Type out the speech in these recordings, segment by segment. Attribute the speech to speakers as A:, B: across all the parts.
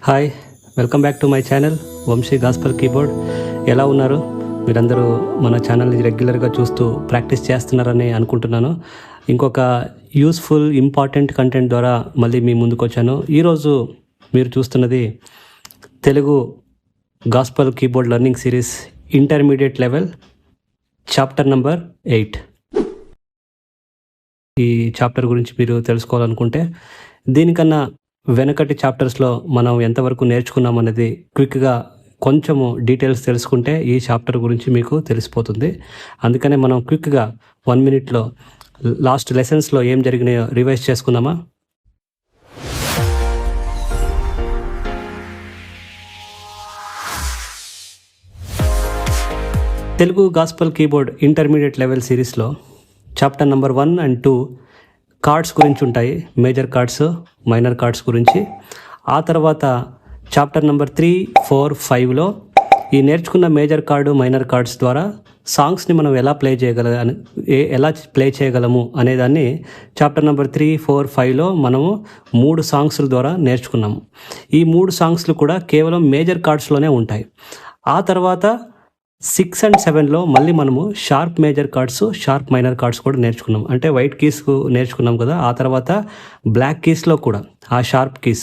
A: Hi, welcome back to my channel Vamshi gospel keyboard. ఎలా ఉన్నారు? మీరందరూ మన ఛానల్ని రెగ్యులర్గా చూస్తూ ప్రాక్టీస్ చేస్తున్నారని అనుకుంటున్నాను. ఇంకొక యూస్ఫుల్ ఇంపార్టెంట్ కంటెంట్ ద్వారా మళ్ళీ మీ ముందుకు వచ్చాను. ఈరోజు మీరు చూస్తున్నది Telugu gospel keyboard learning series intermediate level chapter number 8. ఈ చాప్టర్ గురించి మీరు తెలుసుకోవాలనుకుంటే దీనికన్నా వెనకటి చాప్టర్స్లో మనం ఎంతవరకు నేర్చుకున్నాం అనేది క్విక్గా కొంచెము డీటెయిల్స్ తెలుసుకుంటే ఈ చాప్టర్ గురించి మీకు తెలిసిపోతుంది. అందుకనే మనం క్విక్గా 1 minute లాస్ట్ లెసన్స్లో ఏం జరిగినాయో రివైజ్ చేసుకుందామా? Telugu gospel keyboard intermediate level సిరీస్లో చాప్టర్ నెంబర్ 1 and 2 కార్డ్స్ గురించి ఉంటాయి. మేజర్ కార్డ్స్, మైనర్ కార్డ్స్ గురించి. ఆ తర్వాత చాప్టర్ నెంబర్ 3, 4, 5లో ఈ నేర్చుకున్న మేజర్ కార్డు, మైనర్ కార్డ్స్ ద్వారా సాంగ్స్ని మనం ఎలా ప్లే చేయగలము అనేదాన్ని చాప్టర్ నెంబర్ 3, 4, 5లో మనము 3 సాంగ్స్ల ద్వారా నేర్చుకున్నాము. ఈ 3 సాంగ్స్లు కూడా కేవలం మేజర్ కార్డ్స్లోనే ఉంటాయి. ఆ తర్వాత 6 and 7లో మళ్ళీ మనము sharp major chords, sharp minor chords కూడా నేర్చుకున్నాం. అంటే వైట్ కీస్ నేర్చుకున్నాం కదా. ఆ తర్వాత బ్లాక్ కీస్లో కూడా ఆ షార్ప్ కీస్,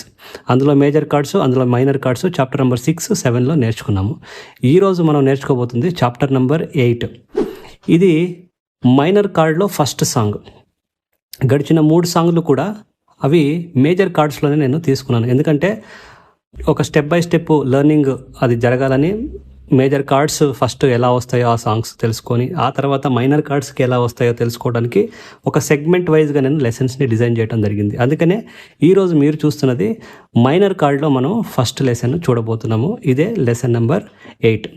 A: అందులో మేజర్ కార్డ్స్, అందులో మైనర్ కార్డ్స్ చాప్టర్ నెంబర్ 6, 7లో నేర్చుకున్నాము. ఈరోజు మనం నేర్చుకోబోతుంది చాప్టర్ నెంబర్ 8. ఇది మైనర్ కార్డ్లో ఫస్ట్ సాంగ్. గడిచిన 3 సాంగ్లు కూడా అవి మేజర్ కార్డ్స్లోనే నేను తీసుకున్నాను. ఎందుకంటే ఒక స్టెప్ బై స్టెప్ లెర్నింగ్ అది జరగాలని మేజర్ కార్డ్స్ ఫస్ట్ ఎలా వస్తాయో ఆ సాంగ్స్ తెలుసుకొని, ఆ తర్వాత మైనర్ కార్డ్స్కి ఎలా వస్తాయో తెలుసుకోవడానికి ఒక సెగ్మెంట్ వైజ్గా నేను లెసన్స్ని డిజైన్ చేయడం జరిగింది. అందుకనే ఈరోజు మీరు చూస్తున్నది మైనర్ కార్డ్లో మనం ఫస్ట్ లెసన్ చూడబోతున్నాము. ఇదే లెసన్ నెంబర్ 8.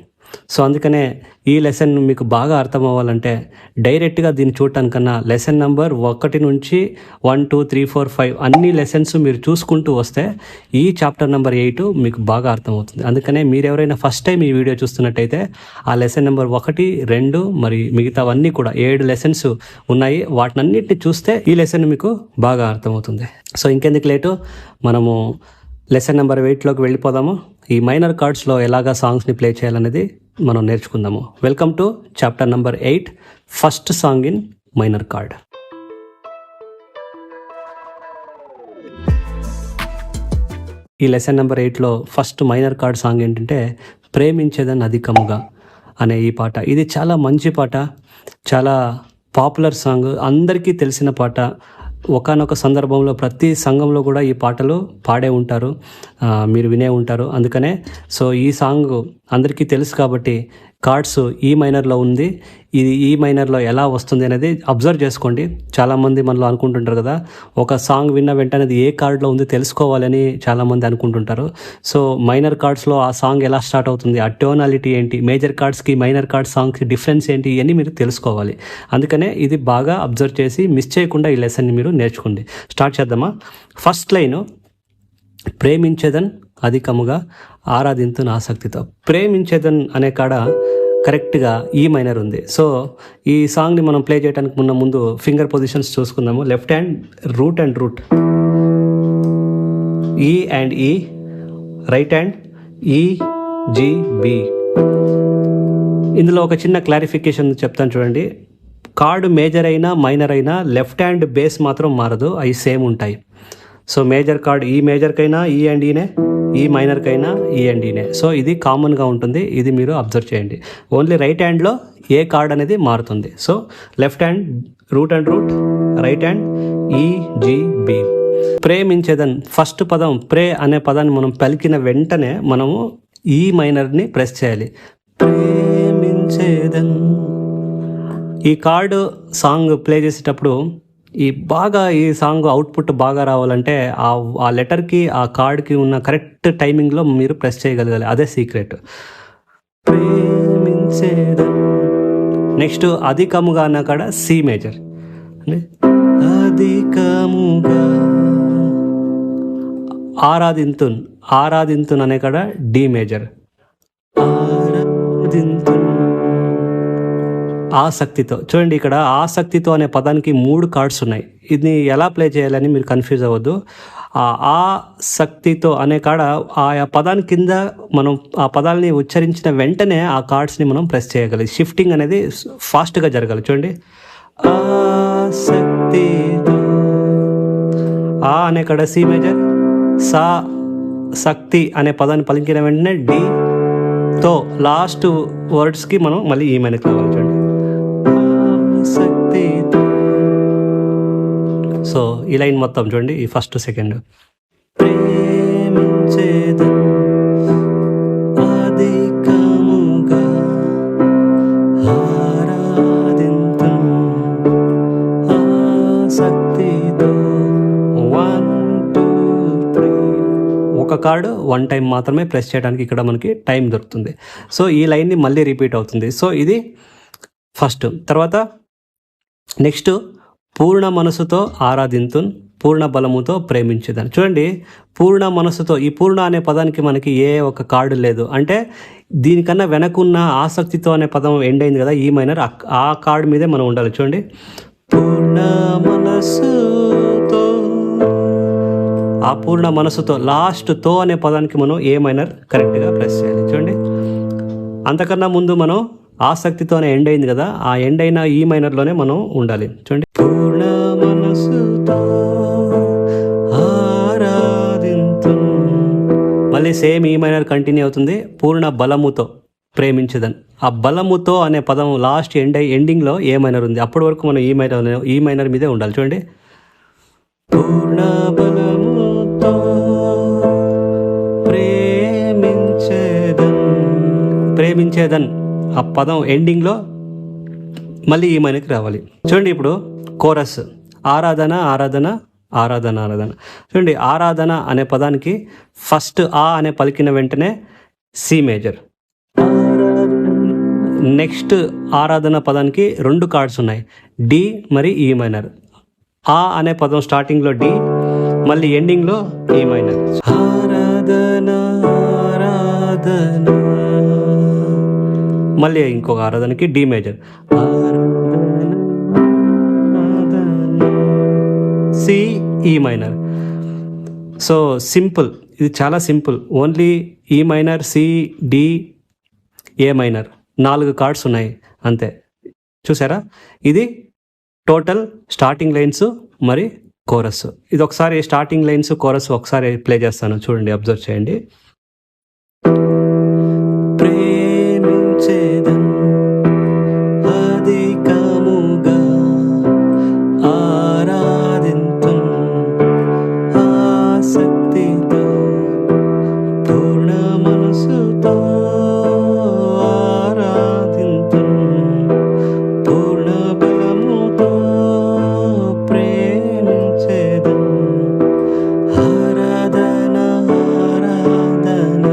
A: సో అందుకనే ఈ లెసన్ మీకు బాగా అర్థం అవ్వాలంటే డైరెక్ట్గా దీన్ని చూడటానికన్నా లెసన్ నెంబర్ 1 నుంచి 1, 2, 3, 4, 5 అన్ని లెసన్స్ మీరు చూసుకుంటూ వస్తే ఈ చాప్టర్ నెంబర్ 8 మీకు బాగా అర్థమవుతుంది. అందుకనే మీరు ఎవరైనా ఫస్ట్ టైం ఈ వీడియో చూస్తున్నట్టయితే ఆ లెసన్ నెంబర్ 1, 2 మరి మిగతావన్నీ కూడా 7 లెసన్స్ ఉన్నాయి. వాటినన్నిటిని చూస్తే ఈ లెసన్ మీకు బాగా అర్థమవుతుంది. సో ఇంకెందుకు లేటు, మనము లెసన్ నెంబర్ 8లోకి వెళ్ళిపోదాము. ఈ మైనర్ కార్డ్స్లో ఎలాగా సాంగ్స్ని ప్లే చేయాలనేది మనం నేర్చుకుందాము. Welcome to chapter number 8, first song in minor chord. ఈ లెసన్ నెంబర్ 8లో ఫస్ట్ మైనర్ కార్డ్ సాంగ్ ఏంటంటే ప్రేమించేదని అధికముగా అనే ఈ పాట. ఇది చాలా మంచి పాట, చాలా పాపులర్ సాంగ్, అందరికీ తెలిసిన పాట. ఒకానొక సందర్భంలో ప్రతి సంఘంలో కూడా ఈ పాటలు పాడే ఉంటారు, మీరు వినే ఉంటారు. అందుకనే సో ఈ సాంగ్ అందరికీ తెలుసు కాబట్టి కార్డ్స్ ఈ మైనర్లో ఉంది. ఇది ఈ మైనర్లో ఎలా వస్తుంది అనేది అబ్జర్వ్ చేసుకోండి. చాలామంది మనలో అనుకుంటుంటారు కదా, ఒక సాంగ్ విన్న వెంటనే అది ఏ కార్డ్లో ఉంది తెలుసుకోవాలని చాలామంది అనుకుంటుంటారు. సో మైనర్ కార్డ్స్లో ఆ సాంగ్ ఎలా స్టార్ట్ అవుతుంది, ఆ టోనాలిటీ ఏంటి, మేజర్ కార్డ్స్కి మైనర్ కార్డ్ సాంగ్స్కి డిఫరెన్స్ ఏంటి, ఇవన్నీ మీరు తెలుసుకోవాలి. అందుకనే ఇది బాగా అబ్జర్వ్ చేసి మిస్ చేయకుండా ఈ లెసన్ని మీరు నేర్చుకోండి. స్టార్ట్ చేద్దామా? ఫస్ట్ లైను, ప్రేమించేదన్ అధికముగా ఆరాధింతున్ ఆసక్తితో. ప్రేమించేదన్ అనే కాడ కరెక్ట్గా ఈ మైనర్ ఉంది. సో ఈ సాంగ్ని మనం ప్లే చేయడానికి ముందు ఫింగర్ పొజిషన్స్ చూసుకుందాము. Left hand root and root, E and E, right hand E, G, B. ఇందులో ఒక చిన్న క్లారిఫికేషన్ చెప్తాను చూడండి. కార్డు మేజర్ అయినా మైనర్ అయినా లెఫ్ట్ హ్యాండ్ బేస్ మాత్రం మారదు, అవి సేమ్ ఉంటాయి. సో మేజర్ కార్డ్ ఈ మేజర్కైనా ఈ అండ్ ఈనే, ఈ మైనర్కైనా ఈ అండ్ ఈనే. సో ఇది కామన్గా ఉంటుంది, ఇది మీరు అబ్జర్వ్ చేయండి. ఓన్లీ రైట్ హ్యాండ్లో ఏ కార్డ్ అనేది మారుతుంది. So left hand root and root, right hand E, G, B. ప్రేమించేదన్ ఫస్ట్ పదం ప్రే అనే పదాన్ని మనం పలికిన వెంటనే మనము ఈ మైనర్ని ప్రెస్ చేయాలి. ప్రేమించేదన్. ఈ కార్డు సాంగ్ ప్లే చేసేటప్పుడు ఈ సాంగ్ అవుట్పుట్ బాగా రావాలంటే ఆ లెటర్కి, ఆ కార్డ్కి ఉన్న కరెక్ట్ టైమింగ్లో మీరు ప్రెస్ చేయగలగాలి. అదే సీక్రెట్. ప్రేమించేదన్. నెక్స్ట్ అధికముగా అన్న కాడ సి మేజర్, అధికముగా. ఆరాధింతున్ అనే కాడ డి మేజర్, ఆరాధింతున్. ఆసక్తితో. చూడండి, ఇక్కడ ఆసక్తితో అనే పదానికి 3 కార్డ్స్ ఉన్నాయి. ఇది ఎలా ప్లే చేయాలని మీరు కన్ఫ్యూజ్ అవ్వద్దు. ఆ శక్తితో అనే కాడ ఆయా పదాన్ని కింద మనం ఆ పదాలని ఉచ్చరించిన వెంటనే ఆ కార్డ్స్ని మనం ప్రెస్ చేయగలి. షిఫ్టింగ్ అనేది ఫాస్ట్గా జరగాలి. చూడండి, ఆసక్తితో, ఆ అనే కాడ సి మేజర్, సా శక్తి అనే పదాన్ని పలికిన వెంటనే డితో లాస్ట్ వర్డ్స్కి మనం మళ్ళీ ఈ మైనర్కి రావాలి. చూడండి, ఆసక్తితో. సో ఈ లైన్ మొత్తం చూడండి, ఈ ఫస్ట్ సెకండ్. ప్రేమించేదం అధికముగా ఆరాధింతుం ఆసక్తితో. 1 2 3 ఒక కార్డు 1 టైం మాత్రమే ప్రెస్ చేయడానికి ఇక్కడ మనకి టైం దొరుకుతుంది. సో ఈ లైన్ని మళ్ళీ రిపీట్ అవుతుంది. సో ఇది ఫస్ట్. తర్వాత నెక్స్ట్, పూర్ణ మనసుతో ఆరాధింతున్ పూర్ణ బలముతో ప్రేమించేదాన్ని. చూడండి, పూర్ణ మనసుతో, ఈ పూర్ణ అనే పదానికి మనకి ఏ ఒక కార్డు లేదు. అంటే దీనికన్నా వెనకున్న ఆసక్తితో అనే పదం ఎండ్ అయింది కదా, ఈ మైనర్, ఆ కార్డు మీదే మనం ఉండాలి. చూడండి, పూర్ణ మనసుతో, ఆ పూర్ణ మనసుతో లాస్ట్ తో అనే పదానికి మనం ఏ మైనర్ కరెక్ట్గా ప్రెస్ చేయాలి. చూడండి, అంతకన్నా ముందు మనం ఆసక్తితోనే ఎండ్ అయింది కదా, ఆ ఎండ్ అయిన ఈ మైనర్లోనే మనం ఉండాలి. చూడండి, పూర్ణ మనసుతో ఆరాధింతు, మళ్ళీ సేమ్ ఈ మైనర్ కంటిన్యూ అవుతుంది. పూర్ణ బలముతో ప్రేమించదని, ఆ బలముతో అనే పదం లాస్ట్ ఎండింగ్లో ఏ మైనర్ ఉంది, అప్పటి వరకు మనం ఈ మైనర్ మీదే ఉండాలి. చూడండి, పూర్ణ బలముతో ప్రేమించేదన్ ఆ పదం ఎండింగ్లో మళ్ళీ ఈ మైనర్కి రావాలి. చూడండి, ఇప్పుడు కోరస్, ఆరాధన ఆరాధన ఆరాధన ఆరాధన. చూడండి, ఆరాధన అనే పదానికి ఫస్ట్ ఆ అనే పలికిన వెంటనే సి మేజర్. నెక్స్ట్ ఆరాధన పదానికి 2 కార్డ్స్ ఉన్నాయి, డి మరి ఈ మైనర్. ఆ అనే పదం స్టార్టింగ్లో డి, మళ్ళీ ఎండింగ్లో ఈ మైనర్. ఆరాధన ఆరాధన, మళ్ళీ ఇంకొక ఆరాధనకి డి మేజర్, సి ఈ మైనర్. సో సింపుల్, ఇది చాలా సింపుల్. ఓన్లీ ఈ మైనర్, సి, డి, ఏ మైనర్, 4 కార్డ్స్ ఉన్నాయి అంతే. చూసారా, ఇది టోటల్ స్టార్టింగ్ లైన్స్ మరి కోరస్. ఇది ఒకసారి స్టార్టింగ్ లైన్స్ కోరస్ ఒకసారి ప్లే చేస్తాను, చూడండి, అబ్జర్వ్ చేయండి. ప్రేమించేదన్ అధికముగా ఆరాధింతుం ఆసక్తితో పూర్ణ మనసుతో ఆరాధింతుం పూర్ణ బలముతో ప్రేమించేదన్ ఆరాధన ఆరాధన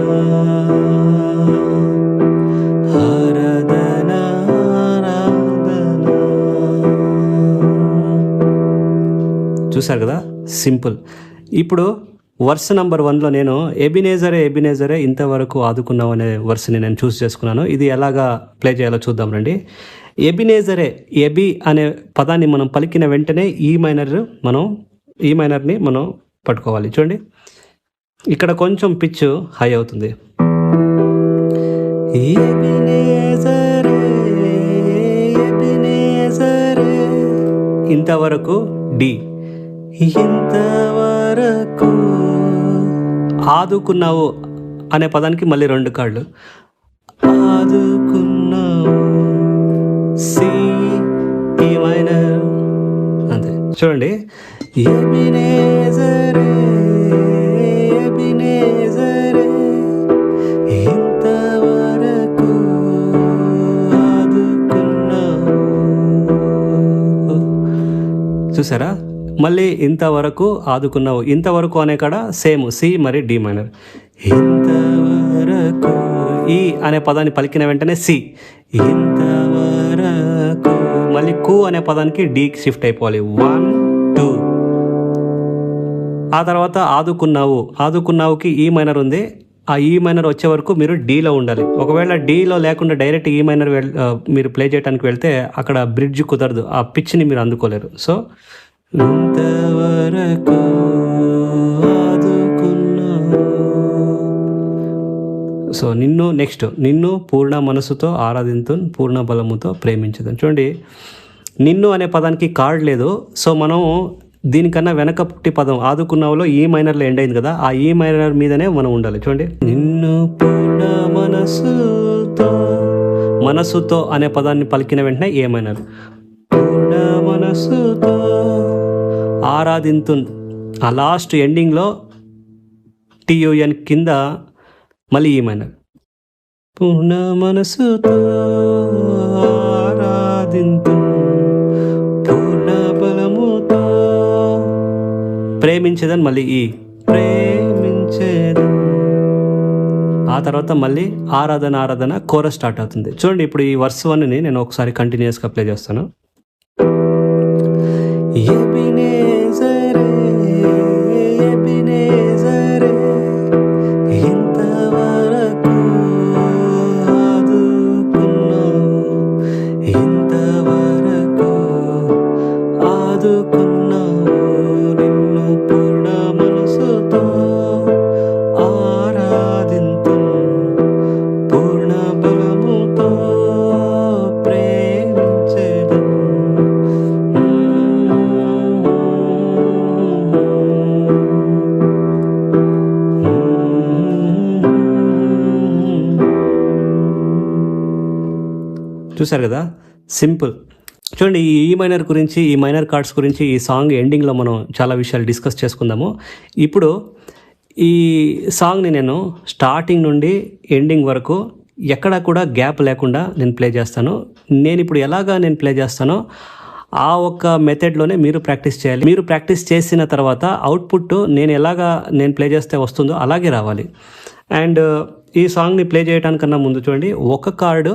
A: ఆరాధన ఆరాధన. చూసారు కదా, సింపుల్. ఇప్పుడు వర్స్ నెంబర్ 1లో నేను ఎబినేజరే ఎబినేజరే ఇంతవరకు ఆదుకున్నావు అనే వర్స్ని నేను చూస్ చేసుకున్నాను. ఇది ఎలాగా ప్లే చేయాలో చూద్దాం రండి. ఎబినేజరే, ఎబి అనే పదాన్ని మనం పలికిన వెంటనే ఈ మైనర్ని మనం పట్టుకోవాలి. చూడండి, ఇక్కడ కొంచెం పిచ్ హై అవుతుంది. ఎబినేజరే ఎబినేజరే, ఇంతవరకు డి, ఇంతవరకు. ఆదుకున్నావు అనే పదానికి మళ్ళీ 2 కార్డులు, ఆదుకున్నావు సి ఈ మైనర్ అంతే. చూడండి, ఎబినేజరే ఎబినేజరే ఇంతవరకు ఆదుకున్నావు. చూసారా, మళ్ళీ ఇంతవరకు ఆదుకున్నావు. ఇంతవరకు అనే కాడ సేమ్ సి మరి డి మైనర్. ఇంతవరకు, ఈ అనే పదాన్ని పలికిన వెంటనే సి, ఇంతవరకు. మళ్ళీ కు అనే పదానికి డికి షిఫ్ట్ అయిపోవాలి. 1 2. ఆ తర్వాత ఆదుకున్నావు, ఆదుకున్నావుకి ఈ మైనర్ ఉంది. ఆ ఈ మైనర్ వచ్చే వరకు మీరు డీలో ఉండాలి. ఒకవేళ డీలో లేకుండా డైరెక్ట్ ఈ మైనర్ మీరు ప్లే చేయడానికి వెళ్తే అక్కడ బ్రిడ్జ్ కుదరదు, ఆ పిచ్ని మీరు అందుకోలేరు. సో ఇంతవరకు సో నిన్ను పూర్ణ మనసుతో ఆరాధింతున్, పూర్ణ బలముతో ప్రేమించదు. చూడండి, నిన్ను అనే పదానికి కార్డ్ లేదు. సో మనం దీనికన్నా వెనకటి పదం ఆదుకున్నావులో ఈ మైనర్లో ఎండ్ అయింది కదా, ఆ ఈ మైనర్ మీదనే మనం ఉండాలి. చూడండి, నిన్ను పూర్ణ మనసుతో అనే పదాన్ని పలికిన వెంటనే ఏ మైనర్, పూర్ణ మనసుతో ఆరాధింతున్, ఆ లాస్ట్ ఎండింగ్లో TUN కింద మళ్ళీ ఈ మైనర్, పూర్ణ మనసుతో ఆరాధింతున్, పూర్ణ బలముతో ప్రేమించేదని మళ్ళీ ఈ ప్రేమించేదన్. ఆ తర్వాత మళ్ళీ ఆరాధన కోరస్ స్టార్ట్ అవుతుంది. చూడండి, ఇప్పుడు ఈ వర్స్ 1ని నేను ఒకసారి కంటిన్యూస్గా ప్లే చేస్తాను. ఎబినేజరే, ఎబినేజరే, ఇంతవరకు ఆదుకున్నావు, ఇంతవరకు ఆదుకున్నావు, నిన్ను పూర్ణ మనసుతో ఆరాధింతున్, పూర్ణ బలముతో ప్రేమించెదన్. చూసారు కదా, సింపుల్. చూడండి, ఈ మైనర్ గురించి, ఈ మైనర్ కార్డ్స్ గురించి ఈ సాంగ్ ఎండింగ్లో మనం చాలా విషయాలు డిస్కస్ చేసుకుందాము. ఇప్పుడు ఈ సాంగ్ని నేను స్టార్టింగ్ నుండి ఎండింగ్ వరకు ఎక్కడా కూడా గ్యాప్ లేకుండా నేను ప్లే చేస్తాను. నేను ఇప్పుడు ఎలాగా నేను ప్లే చేస్తానో ఆ ఒక్క మెథడ్లోనే మీరు ప్రాక్టీస్ చేయాలి. మీరు ప్రాక్టీస్ చేసిన తర్వాత అవుట్పుట్ నేను ప్లే చేస్తే వస్తుందో అలాగే రావాలి. అండ్ ఈ సాంగ్ని ప్లే చేయడానికన్నా ముందు చూడండి, ఒక కార్డు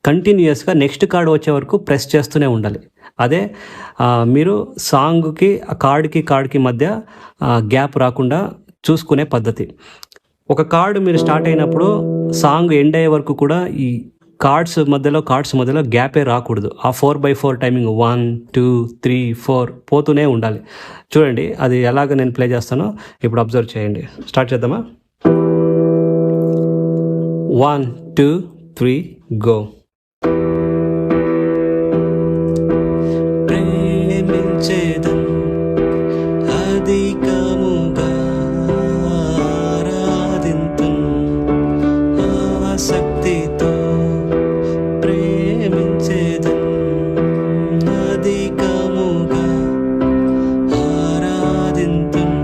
A: కంటిన్యూస్గా నెక్స్ట్ కార్డు వచ్చే వరకు ప్రెస్ చేస్తూనే ఉండాలి. అదే మీరు సాంగ్కి కార్డ్కి మధ్య గ్యాప్ రాకుండా చూసుకునే పద్ధతి. ఒక కార్డు మీరు స్టార్ట్ అయినప్పుడు సాంగ్ ఎండ్ అయ్యే వరకు కూడా ఈ కార్డ్స్ మధ్యలో గ్యాపే రాకూడదు. ఆ 4/4 టైమింగ్ 1 2 3 4 పోతూనే ఉండాలి. చూడండి, అది ఎలాగ నేను ప్లే చేస్తానో ఇప్పుడు అబ్జర్వ్ చేయండి. స్టార్ట్ చేద్దామా? 1 2 3 గో. ప్రేమించేదన్ అధికముగా ఆరాధింతున్, ఆసక్తితో ప్రేమించేదన్, అధికముగా ఆరాధింతున్,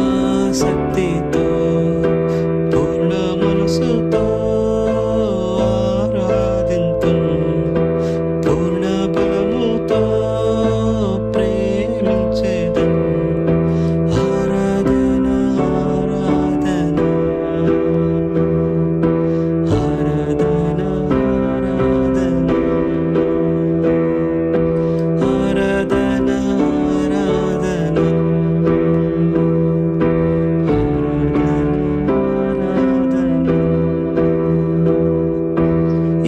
A: ఆసక్తితో పూర్ణ మనసుతో ఆరాధింతున్, పూర్ణ బలముతో ప్రేమించేదన్. ఆరాధన ఆరాధన ఆరాధన ఆరాధన ఆరాధన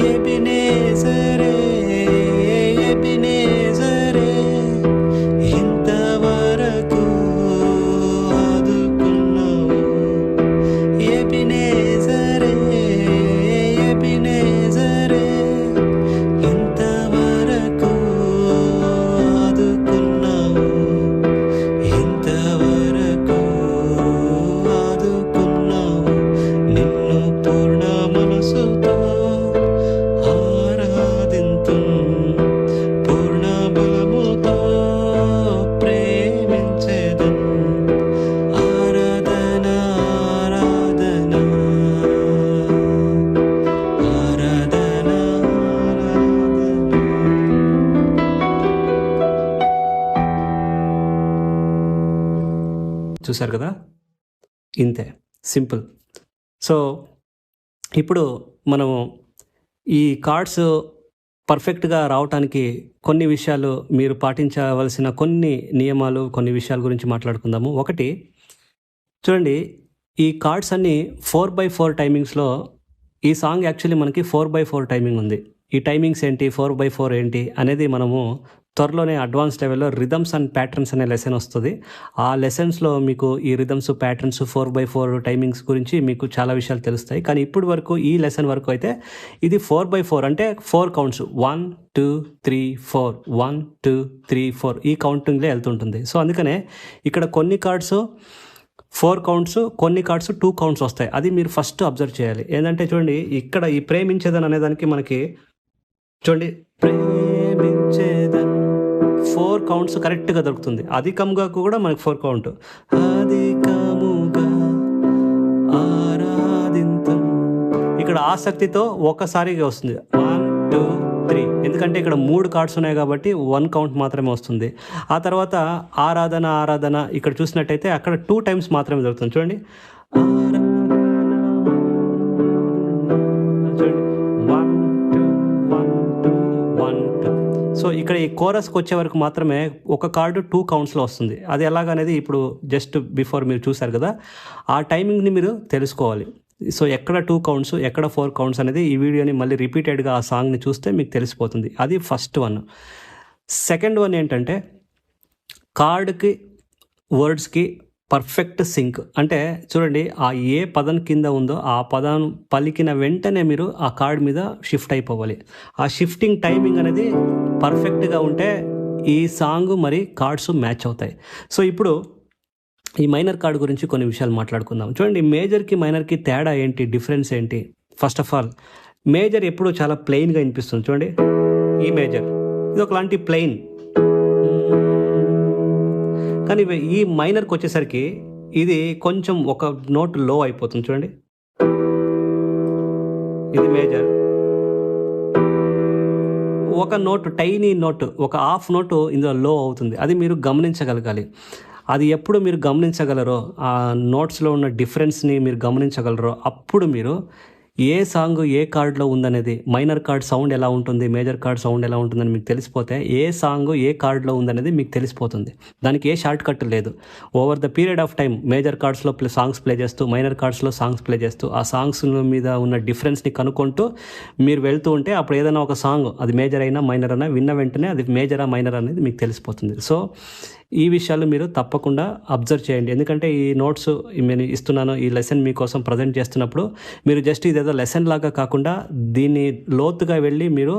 A: ఎబినేజరే, ఎబినేజరే, ఇంతవరకు ఆదుకున్నావు, ఎబినేజరే, ఎబినేజరే, ఇంతవరకు ఆదుకున్నావు, ఇంతవరకు ఆదుకున్నావు, నిన్ను పూర్ణ మనసుతో ఆరాధింతున్, పూర్ణ బలముతో ప్రేమించెదన్. ఆరాధన ఆరాధన ఆరాధన చూసారు కదా, ఇంతే, సింపుల్. సో ఇప్పుడు మనము ఈ కార్డ్స్ పర్ఫెక్ట్గా రావటానికి కొన్ని విషయాలు మీరు పాటించవలసిన కొన్ని నియమాలు, కొన్ని విషయాల గురించి మాట్లాడుకుందాము. ఒకటి, చూడండి, ఈ కార్డ్స్ అన్నీ 4/4 టైమింగ్స్లో, ఈ సాంగ్ యాక్చువల్లీ మనకి 4/4 టైమింగ్ ఉంది. ఈ టైమింగ్స్ ఏంటి, 4/4 ఏంటి అనేది మనము త్వరలోనే అడ్వాన్స్ లెవెల్లో రిథమ్స్ అండ్ ప్యాటర్న్స్ అనే లెసన్ వస్తుంది. ఆ లెసన్స్లో మీకు ఈ రిథమ్స్, ప్యాటర్న్స్, 4x4 టైమింగ్స్ గురించి మీకు చాలా విషయాలు తెలుస్తాయి. కానీ ఇప్పుడు వరకు ఈ లెసన్ వరకు అయితే ఇది 4x4 అంటే 4 కౌంట్స్ 1 2 3 4 1 2 3 4 ఈ కౌంటింగ్లో వెళ్తుంటుంది. సో అందుకనే ఇక్కడ కొన్ని కార్డ్స్ 4 కౌంట్స్, కొన్ని కార్డ్స్ 2 కౌంట్స్ వస్తాయి. అది మీరు ఫస్ట్ అబ్జర్వ్ చేయాలి. ఏంటంటే చూడండి, ఇక్కడ ఈ ప్రేమించేదని అనేదానికి మనకి చూడండి, ప్రేమించేదని 4 కౌంట్స్ కరెక్ట్గా దొరుకుతుంది. అధికంగా కూడా మనకి 4 కౌంట్. అధికముగా ఆరాధింతం, ఇక్కడ ఆసక్తితో ఒకసారిగా వస్తుంది 1 2 3, ఎందుకంటే ఇక్కడ 3 కార్డ్స్ ఉన్నాయి కాబట్టి 1 కౌంట్ మాత్రమే వస్తుంది. ఆ తర్వాత ఆరాధన ఇక్కడ చూసినట్టయితే అక్కడ 2 టైమ్స్ మాత్రమే దొరుకుతుంది. చూడండి, సో ఇక్కడ ఈ కోరస్కి వచ్చే వరకు మాత్రమే ఒక కార్డు 2 కౌంట్స్లో వస్తుంది. అది ఎలాగనేది ఇప్పుడు జస్ట్ బిఫోర్ మీరు చూసారు కదా, ఆ టైమింగ్ని మీరు తెలుసుకోవాలి. సో ఎక్కడ 2 కౌంట్స్, ఎక్కడ 4 కౌంట్స్ అనేది ఈ వీడియోని మళ్ళీ రిపీటెడ్గా ఆ సాంగ్ని చూస్తే మీకు తెలిసిపోతుంది. అది ఫస్ట్ వన్. సెకండ్ వన్ ఏంటంటే కార్డ్కి వర్డ్స్కి పర్ఫెక్ట్ సింక్. అంటే చూడండి, ఆ ఏ పదం కింద ఉందో ఆ పదం పలికిన వెంటనే మీరు ఆ కార్డ్ మీద షిఫ్ట్ అయిపోవాలి. ఆ షిఫ్టింగ్ టైమింగ్ అనేది పర్ఫెక్ట్గా ఉంటే ఈ సాంగ్ మరి కార్డ్స్ మ్యాచ్ అవుతాయి. సో ఇప్పుడు ఈ మైనర్ కార్డ్ గురించి కొన్ని విషయాలు మాట్లాడుకుందాం. చూడండి, మేజర్కి మైనర్కి తేడా ఏంటి, డిఫరెన్స్ ఏంటి? ఫస్ట్ ఆఫ్ ఆల్, మేజర్ ఎప్పుడు చాలా ప్లెయిన్గా వినిపిస్తుంది. చూడండి, ఈ మేజర్ ఇది ఒకలాంటి ప్లెయిన్. కానీ ఈ మైనర్కి వచ్చేసరికి ఇది కొంచెం ఒక నోట్ లో అయిపోతుంది. చూడండి, ఇది మేజర్, ఒక నోట్, టైనీ నోట్, ఒక హాఫ్ నోట్ ఇందులో లో అవుతుంది. అది మీరు గమనించగలగాలి. అది ఎప్పుడు మీరు గమనించగలరో, ఆ నోట్స్లో ఉన్న డిఫరెన్స్ని మీరు గమనించగలరో, అప్పుడు మీరు ఏ సాంగ్ ఏ కార్డ్లో ఉందనేది, మైనర్ కార్డ్ సౌండ్ ఎలా ఉంటుంది, మేజర్ కార్డ్ సౌండ్ ఎలా ఉంటుందని మీకు తెలిసిపోతే ఏ సాంగ్ ఏ కార్డ్లో ఉందనేది మీకు తెలిసిపోతుంది. దానికి ఏ షార్ట్ కట్ లేదు. Over the period of time major కార్డ్స్లో సాంగ్స్ ప్లే చేస్తూ, మైనర్ కార్డ్స్లో సాంగ్స్ ప్లే చేస్తూ, ఆ సాంగ్స్ మీద ఉన్న డిఫరెన్స్ని కనుక్కుంటూ మీరు వెళ్తూ ఉంటే అప్పుడు ఏదైనా ఒక సాంగ్, అది మేజర్ అయినా మైనర్ అయినా, విన్న వెంటనే అది మేజరా మైనర్ అనేది మీకు తెలిసిపోతుంది. సో ఈ విషయాలు మీరు తప్పకుండా అబ్జర్వ్ చేయండి. ఎందుకంటే ఈ నోట్స్ నేను ఇస్తున్నాను, ఈ లెసన్ మీకోసం ప్రజెంట్ చేస్తున్నప్పుడు మీరు జస్ట్ ఇదేదో లెసన్ లాగా కాకుండా దీన్ని లోతుగా వెళ్ళి మీరు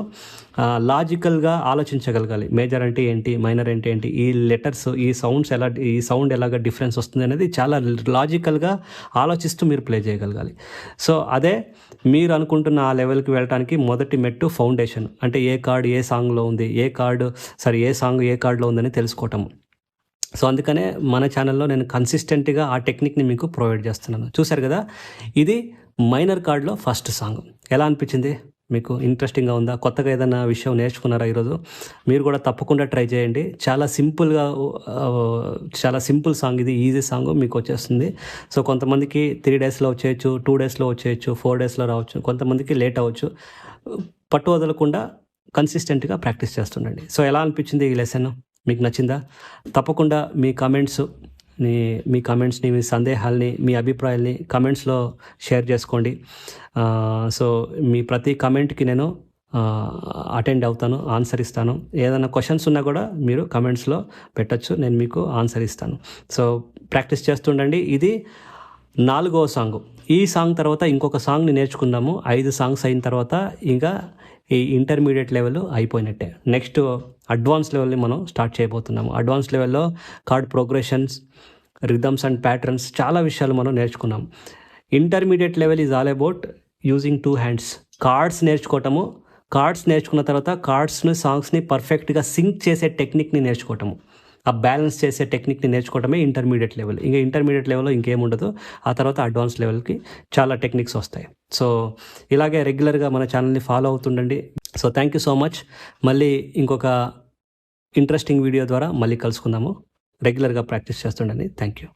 A: లాజికల్గా ఆలోచించగలగాలి. మేజర్ అంటే ఏంటి, మైనర్ అంటే ఏంటి, ఈ లెటర్స్, ఈ సౌండ్స్ ఎలా, ఈ సౌండ్ ఎలాగ డిఫరెన్స్ వస్తుంది అనేది చాలా లాజికల్గా ఆలోచిస్తూ మీరు ప్లే చేయగలగాలి. సో అదే మీరు అనుకుంటున్న ఆ లెవెల్కి వెళ్ళడానికి మొదటి మెట్టు ఫౌండేషన్. అంటే ఏ కార్డ్ ఏ సాంగ్లో ఉంది, ఏ సాంగ్ ఏ కార్డ్లో ఉందని తెలుసుకోవటం. సో అందుకనే మన ఛానల్లో నేను కన్సిస్టెంట్గా ఆ టెక్నిక్ని మీకు ప్రొవైడ్ చేస్తున్నాను. చూశారు కదా, ఇది మైనర్ కార్డ్లో ఫస్ట్ సాంగ్. ఎలా అనిపించింది మీకు? ఇంట్రెస్టింగ్గా ఉందా? కొత్తగా ఏదైనా విషయం నేర్చుకున్నారా ఈరోజు? మీరు కూడా తప్పకుండా ట్రై చేయండి. చాలా సింపుల్ సాంగ్ ఇది, ఈజీ సాంగ్ మీకు వచ్చేస్తుంది. సో కొంతమందికి 3 డేస్లో వచ్చేయచ్చు, 2 డేస్లో వచ్చేయచ్చు, 4 డేస్లో రావచ్చు, కొంతమందికి లేట్ అవ్వచ్చు. పట్టు వదలకుండా కన్సిస్టెంట్గా ప్రాక్టీస్ చేస్తుండండి. సో ఎలా అనిపించింది ఈ లెసన్? మీకు నచ్చిందా? తప్పకుండా మీ కామెంట్స్ని, మీ సందేహాల్ని, మీ అభిప్రాయాల్ని కామెంట్స్లో షేర్ చేసుకోండి. సో మీ ప్రతి కామెంట్కి నేను అటెండ్ అవుతాను, ఆన్సర్ ఇస్తాను. ఏదైనా క్వశ్చన్స్ ఉన్నా కూడా మీరు కామెంట్స్లో పెట్టచ్చు, నేను మీకు ఆన్సర్ ఇస్తాను. సో ప్రాక్టీస్ చేస్తుండండి. ఇది 4వ సాంగ్. ఈ సాంగ్ తర్వాత ఇంకొక సాంగ్ని నేర్చుకుందాము. 5 సాంగ్స్ అయిన తర్వాత ఇంకా ఈ ఇంటర్మీడియట్ లెవెల్ అయిపోయినట్టే. నెక్స్ట్ అడ్వాన్స్ లెవెల్ని మనం స్టార్ట్ చేయబోతున్నాము. అడ్వాన్స్ లెవెల్లో chord progressions, rhythms and patterns, చాలా విషయాలు మనం నేర్చుకున్నాం. Intermediate level is all about using 2 hands. Chords నేర్చుకోవటము, కార్డ్స్ నేర్చుకున్న తర్వాత కార్డ్స్ని, సాంగ్స్ని పర్ఫెక్ట్గా సింక్ చేసే టెక్నిక్ని నేర్చుకోవటము, ఆ బ్యాలెన్స్ చేసే టెక్నిక్ని నేర్చుకోవటమే ఇంటర్మీడియట్ లెవెల్. ఇంకా ఇంటర్మీడియట్ లెవెల్లో ఇంకేముండదు. ఆ తర్వాత అడ్వాన్స్ లెవెల్కి చాలా టెక్నిక్స్ వస్తాయి. సో ఇలాగే రెగ్యులర్గా మన ఛానల్ని ఫాలో అవుతుండండి. So thank you so much. మళ్ళీ ఇంకొక ఇంట్రెస్టింగ్ వీడియో ద్వారా మళ్ళీ కలుసుకుందాము. రెగ్యులర్గా ప్రాక్టీస్ చేస్తుండండి. Thank you.